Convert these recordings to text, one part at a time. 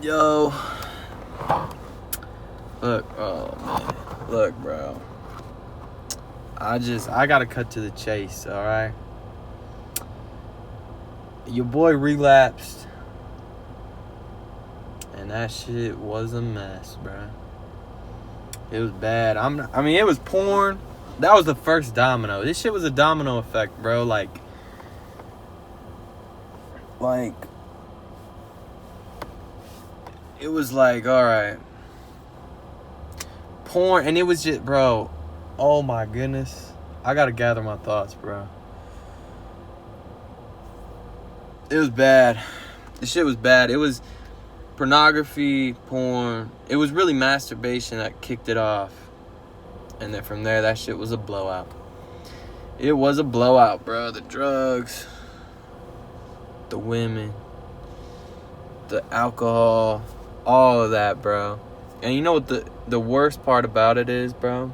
Yo. Look, oh man. Look, bro. I gotta cut to the chase, alright? Your boy relapsed. And that shit was a mess, bro. It was bad. It was porn. That was the first domino. This shit was a domino effect, bro. Like, it was like, alright. Porn, and it was just, bro, oh my goodness. I gotta gather my thoughts, bro. It was bad. This shit was bad. It was pornography, porn. It was really masturbation that kicked it off. And then from there, that shit was a blowout. It was a blowout, bro. The drugs, the women, the alcohol, all of that, bro. And you know what the worst part about it is, bro?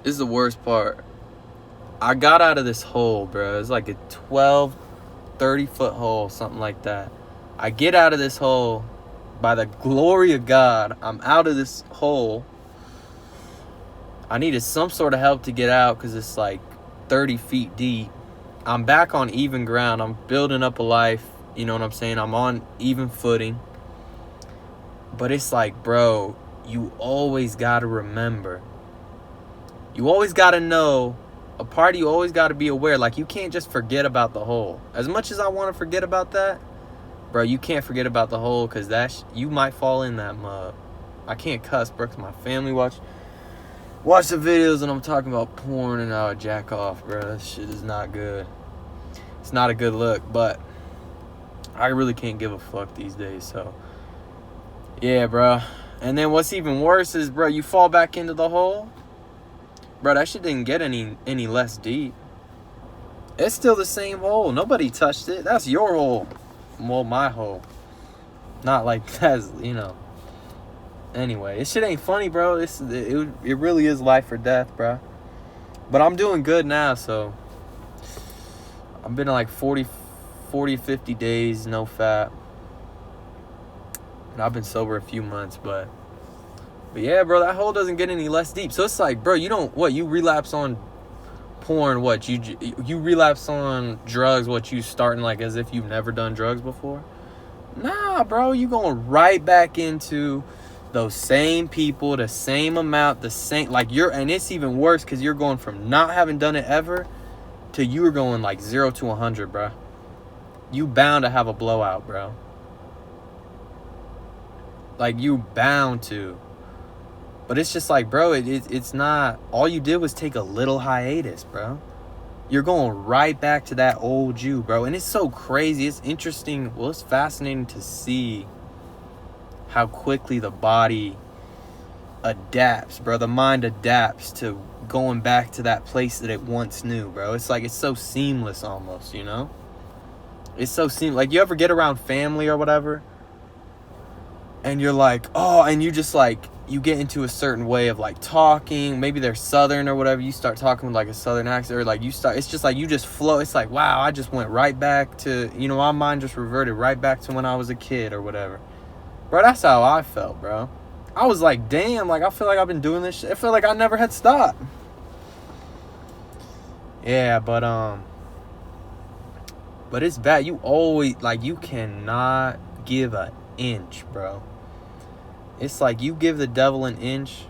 This is the worst part. I got out of this hole, bro. It's like a 30-foot hole, something like that. I get out of this hole. By the glory of God, I'm out of this hole. I needed some sort of help to get out because it's like 30 feet deep. I'm back on even ground. I'm building up a life. You know what I'm saying? I'm on even footing. But it's like, bro, you always got to remember. You always got to know. A part of you always got to be aware. Like, you can't just forget about the hole. As much as I want to forget about that, bro, you can't forget about the hole because you might fall in that mud. I can't cuss, bro, because my family watch the videos and I'm talking about porn and I would jack off, bro. That shit is not good. It's not a good look, but I really can't give a fuck these days, so. Yeah, bro. And then what's even worse is, bro, you fall back into the hole. Bro, that shit didn't get any less deep. It's still the same hole. Nobody touched it. That's your hole. Well, my hole. Not like that's, you know. Anyway, this shit ain't funny, bro. It really is life or death, bro. But I'm doing good now, so. I've been like 40, 50 days, nofap. And I've been sober a few months, but yeah, bro, that hole doesn't get any less deep. So it's like, bro, you relapse on porn, you relapse on drugs, you starting like as if you've never done drugs before? Nah, bro, you going right back into those same people, the same amount, and it's even worse because you're going from not having done it ever to you're going like 0 to 100, bro. You bound to have a blowout, bro. Like, you bound to. But it's just like, bro, it's not. All you did was take a little hiatus, bro. You're going right back to that old you, bro. And it's so crazy. It's interesting. Well, it's fascinating to see how quickly the body adapts, bro. The mind adapts to going back to that place that it once knew, bro. It's like, it's so seamless almost, you know? It's so seamless. Like, you ever get around family or whatever? And you're like, oh, and you just like, you get into a certain way of like talking. Maybe they're Southern or whatever. You start talking with like a Southern accent, or like it's just like you just flow. It's like, wow, I just went right back to, you know, my mind just reverted right back to when I was a kid or whatever. Bro, that's how I felt, bro. I was like, damn, like I feel like I've been doing this shit. I feel like I never had stopped. Yeah, but it's bad. You always, like, you cannot give an inch, bro. It's like you give the devil an inch,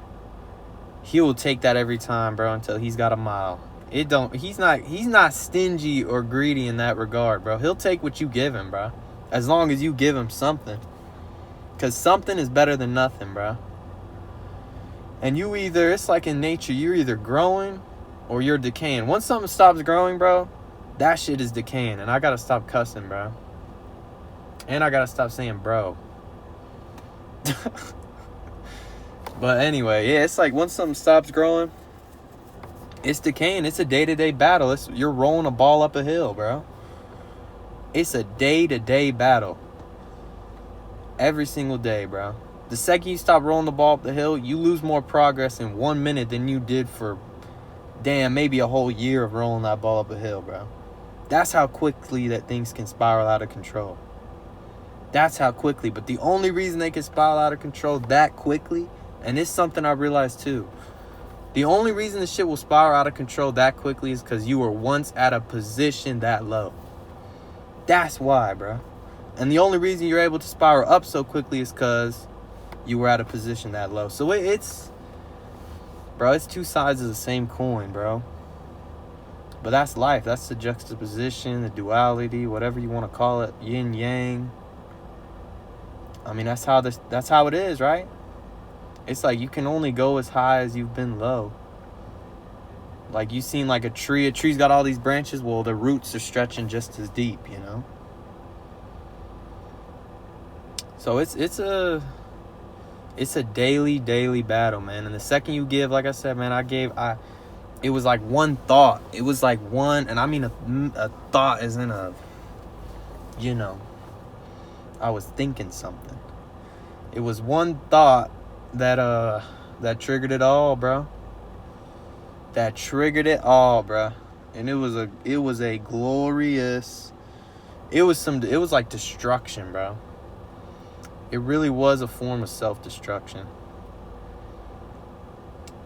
he will take that every time, bro, until he's got a mile. He's not stingy or greedy in that regard, bro. He'll take what you give him, bro. As long as you give him something. Because something is better than nothing, bro. And it's like in nature, you're either growing or you're decaying. Once something stops growing, bro, that shit is decaying. And I gotta stop cussing, bro. And I gotta stop saying bro. But anyway, yeah, it's like once something stops growing, it's decaying. It's a day-to-day battle. You're rolling a ball up a hill, bro. It's a day-to-day battle. Every single day, bro. The second you stop rolling the ball up the hill, you lose more progress in 1 minute than you did for, maybe a whole year of rolling that ball up a hill, bro. That's how quickly that things can spiral out of control. That's how quickly. But the only reason they can spiral out of control that quickly, and it's something I realized too, the only reason the shit will spiral out of control that quickly is because you were once at a position that low. That's why, bro. And the only reason you're able to spiral up so quickly is because you were at a position that low. So it's two sides of the same coin, bro. But that's life. That's the juxtaposition, the duality, whatever you want to call it, yin yang. I mean, that's how it is, right? It's like you can only go as high as you've been low. Like you seen like a tree's got all these branches, well, the roots are stretching just as deep, you know? So it's a daily battle, man. And the second you give, like I said, man, it was like one thought. It was like one, and I mean a thought is in a, you know, I was thinking something. It was one thought that triggered it all, bro. That triggered it all, bro. And it was a glorious, it was like destruction, bro. It really was a form of self-destruction.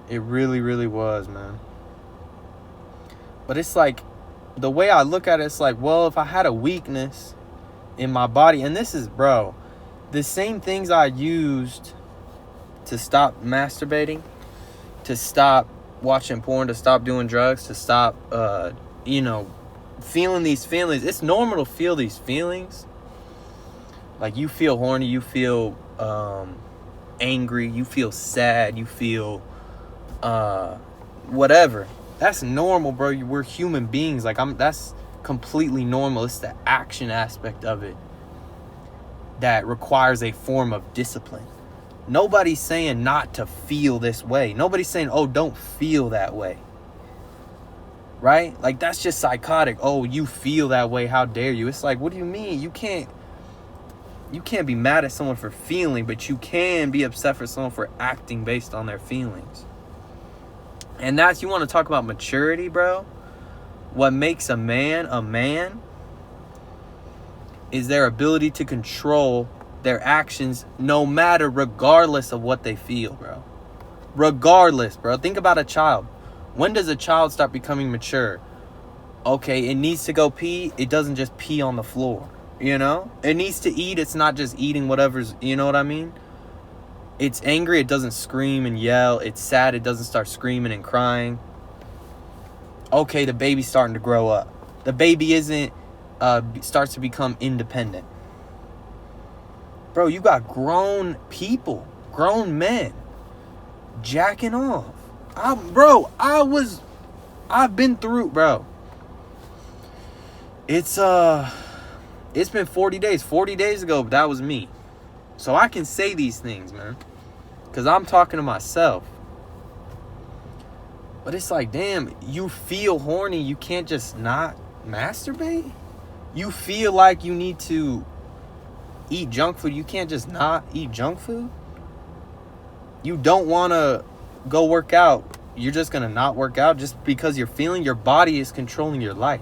It really, really was, man. But it's like, the way I look at it, it's like, well, if I had a weakness in my body, and this is, bro, the same things I used to stop masturbating, to stop watching porn, to stop doing drugs, to stop, feeling these feelings. It's normal to feel these feelings. Like, you feel horny, you feel angry, you feel sad, you feel whatever. That's normal, bro. We're human beings. Like, that's completely normal. It's the action aspect of it that requires a form of discipline. Nobody's saying not to feel this way. Nobody's saying, oh, don't feel that way. Right? Like, that's just psychotic. Oh, you feel that way. How dare you? It's like, what do you mean? You can't be mad at someone for feeling, but you can be upset for someone for acting based on their feelings. And you want to talk about maturity, bro? What makes a man is their ability to control their actions regardless of what they feel, bro. Regardless, bro. Think about a child. When does a child start becoming mature? Okay, it needs to go pee. It doesn't just pee on the floor, you know? It needs to eat. It's not just eating whatever's, you know what I mean? It's angry. It doesn't scream and yell. It's sad. It doesn't start screaming and crying. Okay, the baby's starting to grow up. The baby starts to become independent. Bro, you got grown people, grown men jacking off. I've been through, bro. It's been 40 days. 40 days ago, that was me. So I can say these things, man. Because I'm talking to myself. But it's like, damn, you feel horny. You can't just not masturbate. You feel like you need to eat junk food. You can't just not eat junk food. You don't want to go work out. You're just going to not work out just because you're feeling your body is controlling your life.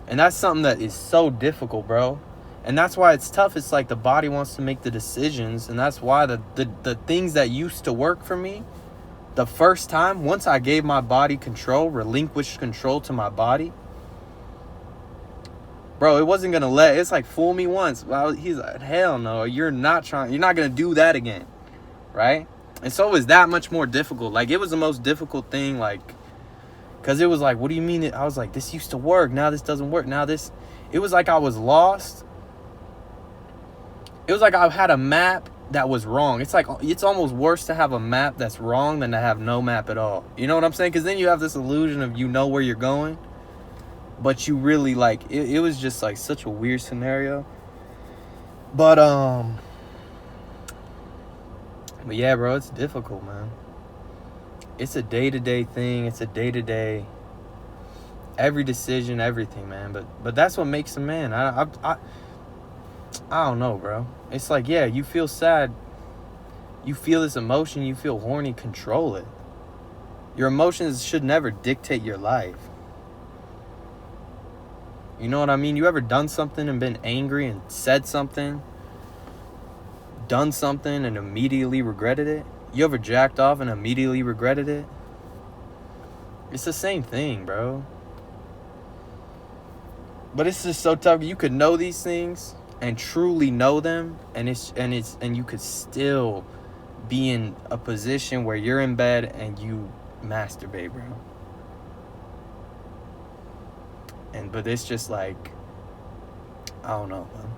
And that's something that is so difficult, bro. And that's why it's tough. It's like the body wants to make the decisions. And that's why the things that used to work for me, the first time, once I gave my body control, relinquished control to my body, bro, it wasn't going to it's like, fool me once. Well, he's like, hell no, you're not going to do that again. Right? And so it was that much more difficult. Like, it was the most difficult thing, like, because it was like, what do you mean? I was like, this used to work. Now this doesn't work. Now this, it was like I was lost. It was like I had a map that was wrong. It's like, it's almost worse to have a map that's wrong than to have no map at all. You know what I'm saying? Because then you have this illusion of you know where you're going. But you really, like, it was just like such a weird scenario. But yeah, bro, it's difficult, man. It's a day-to-day thing. It's a day-to-day, every decision, everything, man. But that's what makes a man. I don't know, bro. It's like, yeah, you feel sad. You feel this emotion. You feel horny. Control it. Your emotions should never dictate your life. You know what I mean? You ever done something and been angry and said something, done something and immediately regretted it? You ever jacked off and immediately regretted it? It's the same thing, bro. But it's just so tough. You could know these things and truly know them, and you could still be in a position where you're in bed and you masturbate, bro. But it's just like, I don't know, man.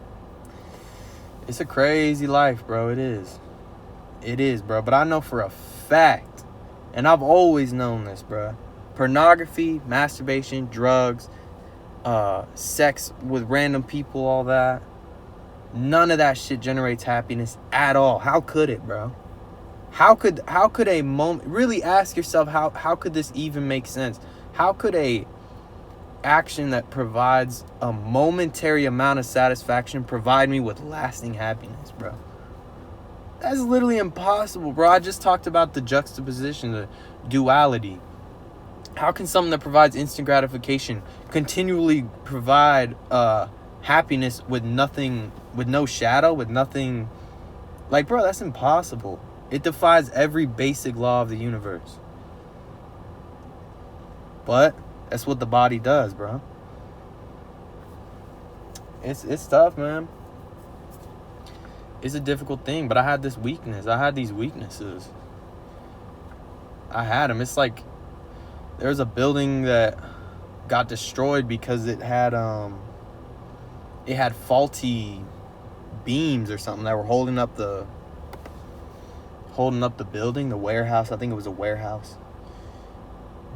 It's a crazy life, bro. It is, bro. But I know for a fact, and I've always known this, bro. Pornography, masturbation, drugs, sex with random people, all that. None of that shit generates happiness at all. How could it, bro? How could a moment, really ask yourself, how could this even make sense? How could a action that provides a momentary amount of satisfaction provide me with lasting happiness, bro? That's literally impossible, bro. I just talked about the juxtaposition, the duality. How can something that provides instant gratification continually provide happiness with nothing, with no shadow, with nothing? Like, bro, that's impossible. It defies every basic law of the universe. But that's what the body does, bro. It's tough, man. It's a difficult thing, but I had this weakness. I had these weaknesses. I had them. It's like there's a building that got destroyed because it had faulty beams or something that were holding up the building, the warehouse. I think it was a warehouse.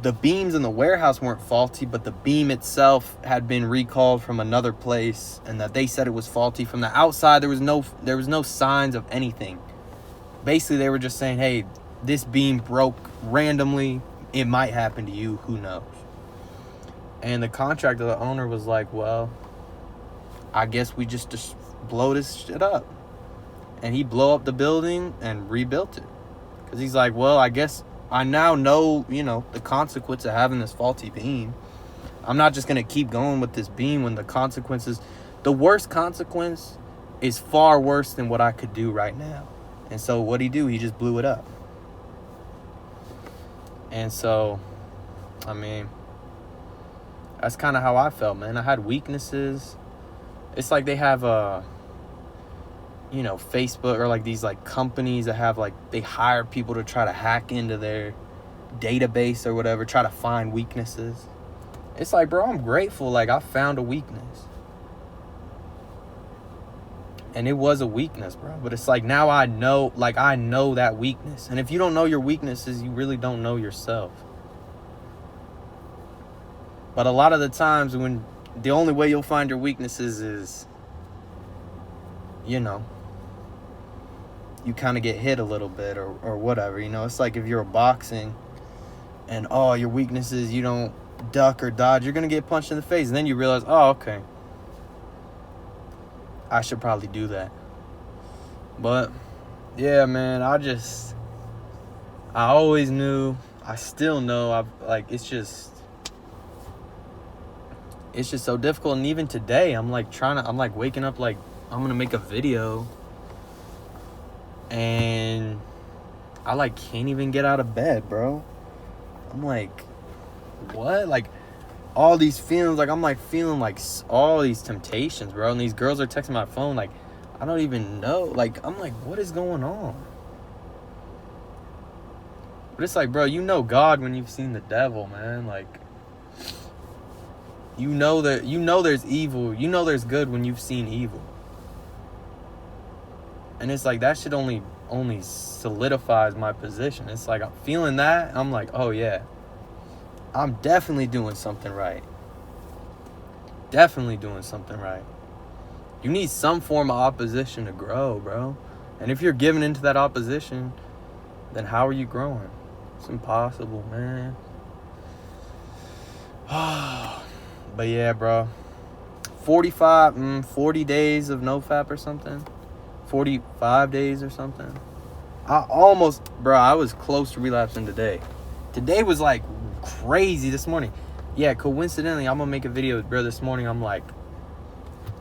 The beams in the warehouse weren't faulty, but the beam itself had been recalled from another place, and that they said it was faulty. From the outside, there was no signs of anything. Basically, they were just saying, hey, this beam broke randomly. It might happen to you. Who knows? And the contractor, the owner, was like, well, I guess we just blow this shit up. And he blew up the building and rebuilt it. Because he's like, well, I guess I now know, the consequence of having this faulty beam. I'm not just going to keep going with this beam when the worst consequence is far worse than what I could do right now. And so what'd he do? He just blew it up. And so, I mean, that's kind of how I felt, man. I had weaknesses. It's like they have Facebook, or like these like companies that have like, they hire people to try to hack into their database or whatever, try to find weaknesses. It's like, bro, I'm grateful. Like, I found a weakness. And it was a weakness, bro. But it's like, now I know that weakness. And if you don't know your weaknesses, you really don't know yourself. But a lot of the times when the only way you'll find your weaknesses is, you kind of get hit a little bit or whatever. It's like if you're boxing and, your weakness is you don't duck or dodge, you're going to get punched in the face. And then you realize, okay, I should probably do that. But, yeah, man, I always knew, I still know, it's just so difficult. And even today, I'm waking up like, I'm going to make a video. And I can't even get out of bed, bro. I'm like, what? Like, all these feelings, I'm feeling all these temptations, bro. And these girls are texting my phone, like, I don't even know. I'm like, what is going on? But it's like, bro, you know God when you've seen the devil, man. Like, there's evil. There's good when you've seen evil. And it's like, that shit only solidifies my position. It's like, I'm feeling that. I'm like, oh yeah, I'm definitely doing something right. Definitely doing something right. You need some form of opposition to grow, bro. And if you're giving into that opposition, then how are you growing? It's impossible, man. But yeah, bro. 40 days of nofap or something. 45 days or something. I was close to relapsing today. Today was like crazy this morning. yeah, coincidentally, I'm gonna make a video, bro. This morning, I'm like,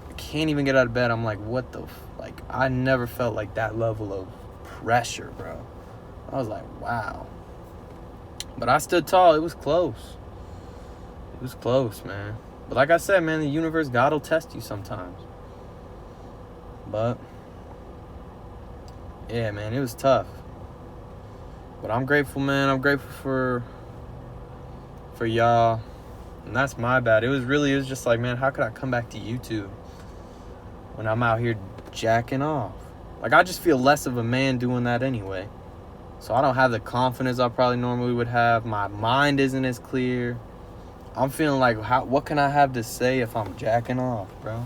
I can't even get out of bed. I'm like, what the, like, I never felt like that level of pressure, bro. I was like, wow. But I stood tall. It was close. It was close, man. But like I said, man, the universe, God will test you sometimes. But yeah, man, it was tough. But I'm grateful, man. I'm grateful for y'all. And that's my bad. It was just like, man, how could I come back to YouTube when I'm out here jacking off? Like, I just feel less of a man doing that anyway. So I don't have the confidence I probably normally would have. My mind isn't as clear. I'm feeling like, what can I have to say if I'm jacking off, bro?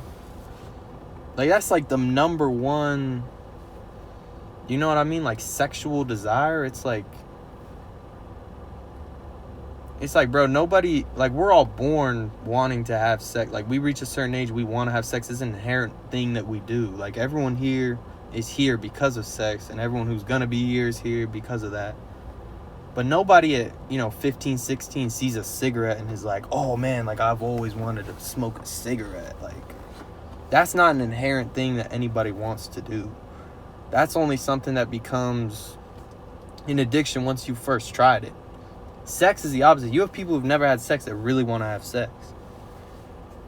Like, that's like the number one, you know what I mean? Like, sexual desire. It's like, bro, nobody, like, we're all born wanting to have sex. Like, we reach a certain age, we want to have sex. It's an inherent thing that we do. Like, everyone here is here because of sex, and everyone who's gonna be here is here because of that. But nobody at, 15, 16 sees a cigarette and is like, oh man, like, I've always wanted to smoke a cigarette. Like, that's not an inherent thing that anybody wants to do. That's only something that becomes an addiction once you first tried it. Sex is the opposite. You have people who've never had sex that really want to have sex.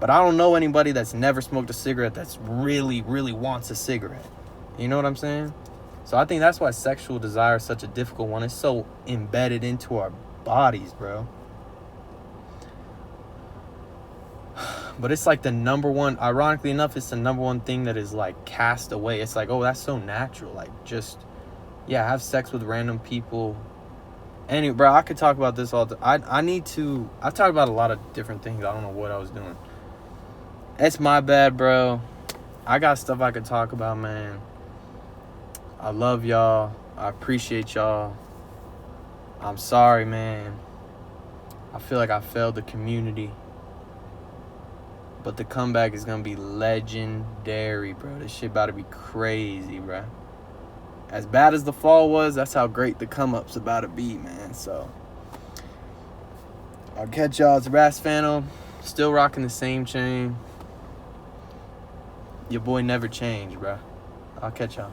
But I don't know anybody that's never smoked a cigarette that's really, really wants a cigarette. You know what I'm saying? So I think that's why sexual desire is such a difficult one. It's so embedded into our bodies, bro. But it's like the number one, ironically enough, it's the number one thing that is like cast away. It's like, oh, that's so natural. Like, just, yeah, have sex with random people. Anyway, bro, I could talk about this all the time. I talked about a lot of different things. I don't know what I was doing. It's my bad, bro. I got stuff I could talk about, man. I love y'all. I appreciate y'all. I'm sorry, man. I feel like I failed the community. But the comeback is going to be legendary, bro. This shit about to be crazy, bro. As bad as the fall was, that's how great the come-up's about to be, man. So, I'll catch y'all. It's Ras Phanto. Still rocking the same chain. Your boy never changed, bro. I'll catch y'all.